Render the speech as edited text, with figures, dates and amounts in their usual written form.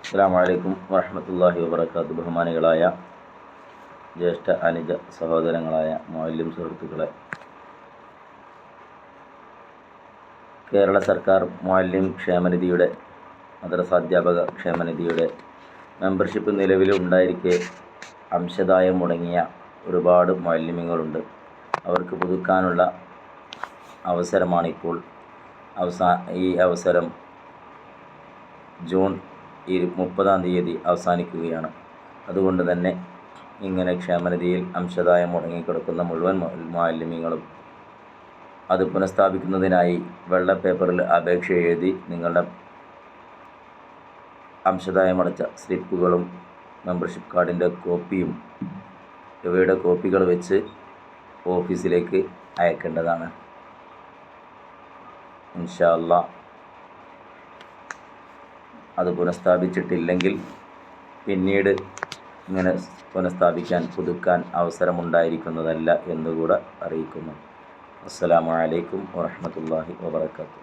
അസ്സലാമു അലൈക്കും വറഹ്മത്തുള്ളാഹി വബറകാതുഹു. ബഹുമാനികളായ ജ്യേഷ്ഠ അനുജ സഹോദരങ്ങളായ മുഅല്ലിം സുഹൃത്തുക്കളെ, കേരള സർക്കാർ മുഅല്ലിം ക്ഷേമനിധിയുടെ മദ്രസാധ്യാപക ക്ഷേമനിധിയുടെ മെമ്പർഷിപ്പ് നിലവിലുണ്ടായിരിക്കെ അംശദായം മുടങ്ങിയ ഒരുപാട് മുഅല്ലിമീങ്ങളുണ്ട്. അവർക്ക് പുതുക്കാനുള്ള അവസരമാണിപ്പോൾ. ഈ അവസരം ജൂൺ 30 അവസാനിക്കുകയാണ്. അതുകൊണ്ട് തന്നെ ഇങ്ങനെ ക്ഷേമനിധിയിൽ അംശദായം മുടങ്ങിക്കിടക്കുന്ന മുഴുവൻ മുഅല്ലിമീങ്ങളും അത് പുനഃസ്ഥാപിക്കുന്നതിനായി വെള്ള പേപ്പറിൽ അപേക്ഷ എഴുതി നിങ്ങളുടെ അംശദായമടച്ച സ്ലിപ്പുകളും മെമ്പർഷിപ്പ് കാർഡിൻ്റെ കോപ്പിയും ഇവയുടെ കോപ്പികൾ വെച്ച് ഓഫീസിലേക്ക് അയക്കേണ്ടതാണ്. ഇൻഷാ അല്ലാഹ് അത് പുനഃസ്ഥാപിച്ചിട്ടില്ലെങ്കിൽ പിന്നീട് ഇങ്ങനെ പുതുക്കാൻ അവസരമുണ്ടായിരിക്കുന്നതല്ല എന്നുകൂടെ അറിയിക്കുന്നു. അസ്സലാമു അലൈക്കും വറഹ്മത്തുള്ളാഹി വബറകാതുഹു.